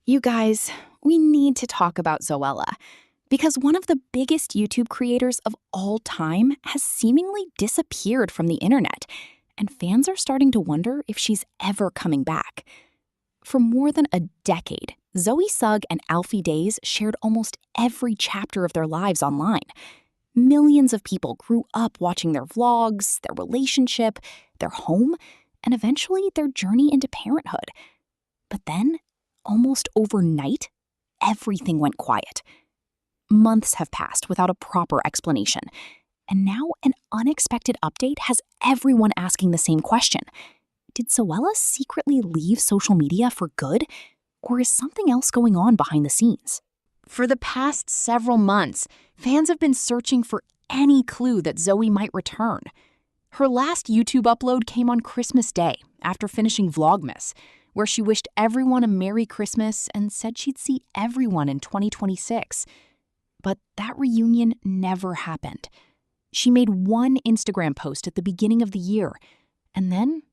You guys, we need to talk about Zoella because one of the biggest YouTube creators of all time has seemingly disappeared from the internet, and fans are starting to wonder if she's ever coming back. For more than a decade, Zoe Sugg and Alfie Days shared almost every chapter of their lives online. Millions of people grew up watching their vlogs, their relationship, their home, and eventually their journey into parenthood. But then, almost overnight, everything went quiet. Months have passed without a proper explanation, and now an unexpected update has everyone asking the same question. Did Zoella secretly leave social media for good, or is something else going on behind the scenes? For the past several months, fans have been searching for any clue that Zoe might return. Her last YouTube upload came on Christmas Day after finishing Vlogmas, where she wished everyone a Merry Christmas and said she'd see everyone in 2026. But that reunion never happened. She made one Instagram post at the beginning of the year, and then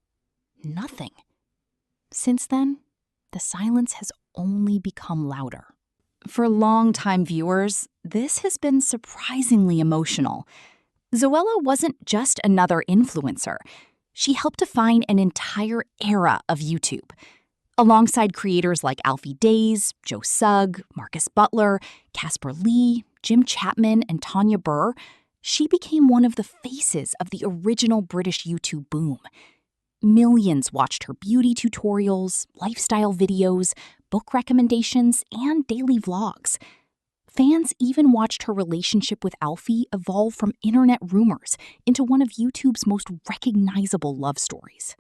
nothing. Since then, the silence has only become louder. For longtime viewers, this has been surprisingly emotional. Zoella wasn't just another influencer. She helped define an entire era of YouTube. Alongside creators like Alfie Days, Zoe Sugg, Marcus Butler, Casper Lee, Jim Chapman, and Tanya Burr, she became one of the faces of the original British YouTube boom. Millions watched her beauty tutorials, lifestyle videos, book recommendations, and daily vlogs. Fans even watched her relationship with Alfie evolve from internet rumors into one of YouTube's most recognizable love stories.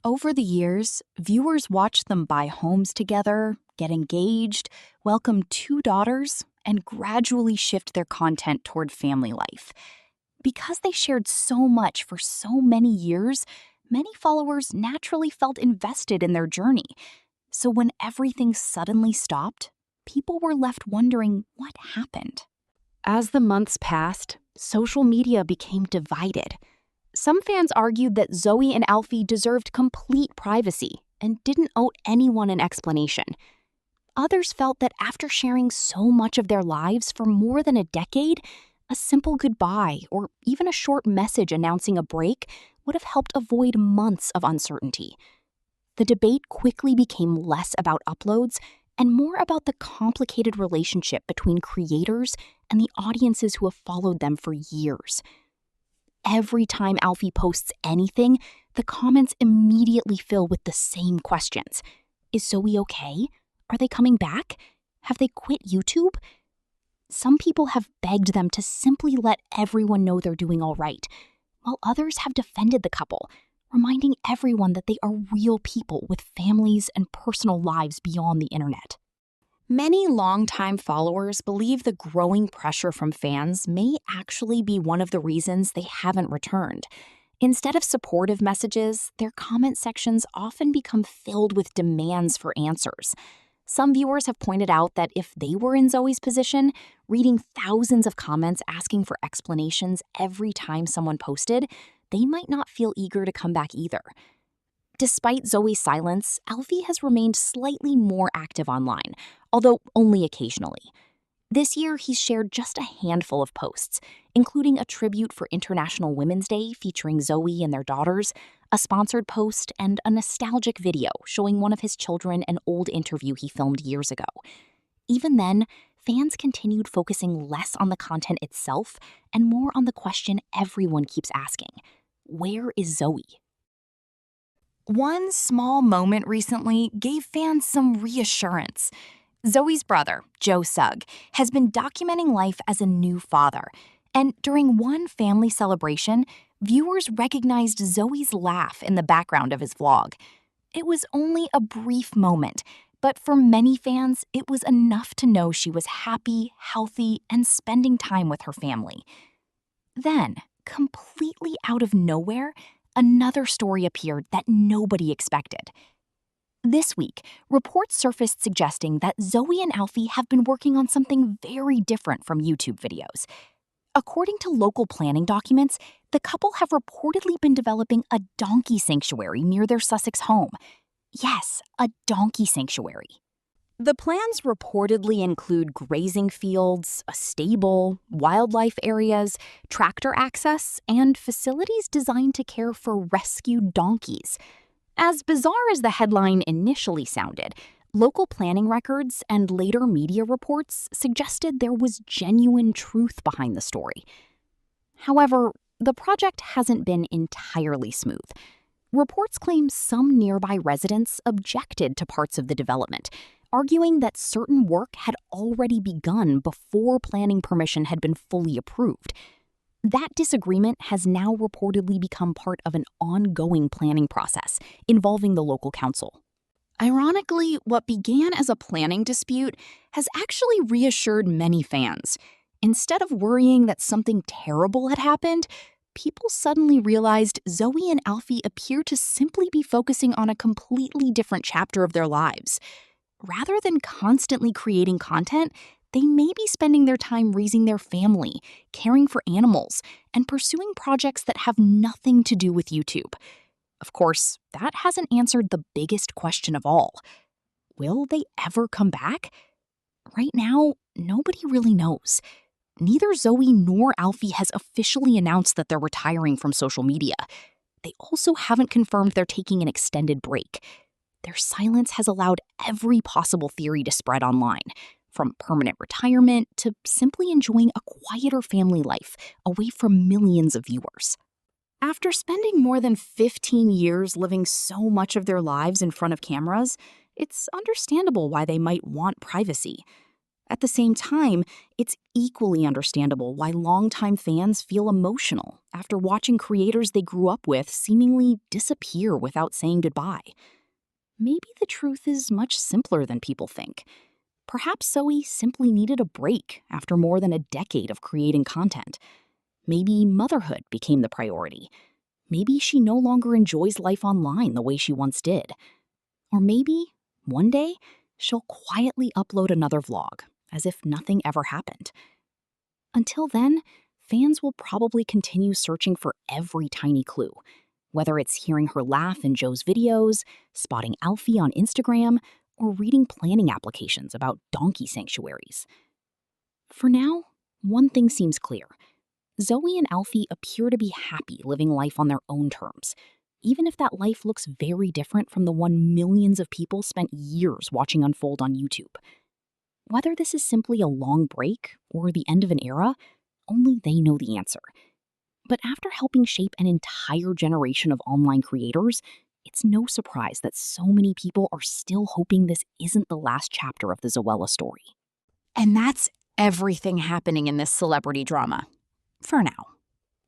Over the years, viewers watched them buy homes together, get engaged, welcome 2 daughters, and gradually shift their content toward family life. Because they shared so much for so many years, many followers naturally felt invested in their journey. So when everything suddenly stopped, people were left wondering what happened. As the months passed, social media became divided. Some fans argued that Zoe and Alfie deserved complete privacy and didn't owe anyone an explanation. Others felt that after sharing so much of their lives for more than a decade, a simple goodbye or even a short message announcing a break would have helped avoid months of uncertainty. The debate quickly became less about uploads and more about the complicated relationship between creators and the audiences who have followed them for years. Every time Alfie posts anything, the comments immediately fill with the same questions. Is Zoe okay? Are they coming back? Have they quit YouTube? Some people have begged them to simply let everyone know they're doing all right, while others have defended the couple, reminding everyone that they are real people with families and personal lives beyond the internet. Many longtime followers believe the growing pressure from fans may actually be one of the reasons they haven't returned. Instead of supportive messages, their comment sections often become filled with demands for answers. Some viewers have pointed out that if they were in Zoe's position, reading thousands of comments asking for explanations every time someone posted, they might not feel eager to come back either. Despite Zoe's silence, Alfie has remained slightly more active online, although only occasionally. This year, he's shared just a handful of posts, including a tribute for International Women's Day featuring Zoe and their daughters, a sponsored post, and a nostalgic video showing one of his children an old interview he filmed years ago. Even then, fans continued focusing less on the content itself and more on the question everyone keeps asking: where is Zoe? One small moment recently gave fans some reassurance. Zoe's brother, Zoe Sugg, has been documenting life as a new father, and during one family celebration, viewers recognized Zoe's laugh in the background of his vlog. It was only a brief moment, but for many fans, it was enough to know she was happy, healthy, and spending time with her family. Then, completely out of nowhere, another story appeared that nobody expected. This week, reports surfaced suggesting that Zoe and Alfie have been working on something very different from YouTube videos. According to local planning documents, the couple have reportedly been developing a donkey sanctuary near their Sussex home. Yes, a donkey sanctuary. The plans reportedly include grazing fields, a stable, wildlife areas, tractor access, and facilities designed to care for rescued donkeys. As bizarre as the headline initially sounded, local planning records and later media reports suggested there was genuine truth behind the story. However, the project hasn't been entirely smooth. Reports claim some nearby residents objected to parts of the development, arguing that certain work had already begun before planning permission had been fully approved. That disagreement has now reportedly become part of an ongoing planning process involving the local council. Ironically, what began as a planning dispute has actually reassured many fans. Instead of worrying that something terrible had happened, people suddenly realized Zoe and Alfie appear to simply be focusing on a completely different chapter of their lives. Rather than constantly creating content, they may be spending their time raising their family, caring for animals, and pursuing projects that have nothing to do with YouTube. Of course, that hasn't answered the biggest question of all. Will they ever come back? Right now, nobody really knows. Neither Zoe nor Alfie has officially announced that they're retiring from social media. They also haven't confirmed they're taking an extended break. Their silence has allowed every possible theory to spread online, from permanent retirement to simply enjoying a quieter family life away from millions of viewers. After spending more than 15 years living so much of their lives in front of cameras, it's understandable why they might want privacy. At the same time, it's equally understandable why longtime fans feel emotional after watching creators they grew up with seemingly disappear without saying goodbye. Maybe the truth is much simpler than people think. Perhaps Zoe simply needed a break after more than a decade of creating content. Maybe motherhood became the priority. Maybe she no longer enjoys life online the way she once did. Or maybe, one day, she'll quietly upload another vlog, as if nothing ever happened. Until then, fans will probably continue searching for every tiny clue, whether it's hearing her laugh in Joe's videos, spotting Alfie on Instagram, or reading planning applications about donkey sanctuaries. For now, one thing seems clear. Zoe and Alfie appear to be happy living life on their own terms, even if that life looks very different from the one millions of people spent years watching unfold on YouTube. Whether this is simply a long break or the end of an era, only they know the answer. But after helping shape an entire generation of online creators, it's no surprise that so many people are still hoping this isn't the last chapter of the Zoella story. And that's everything happening in this celebrity drama. For now.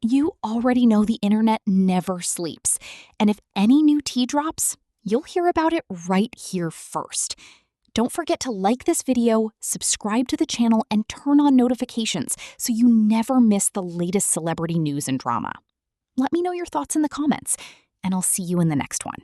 You already know the internet never sleeps, and if any new tea drops, you'll hear about it right here first. Don't forget to like this video, subscribe to the channel, and turn on notifications so you never miss the latest celebrity news and drama. Let me know your thoughts in the comments, and I'll see you in the next one.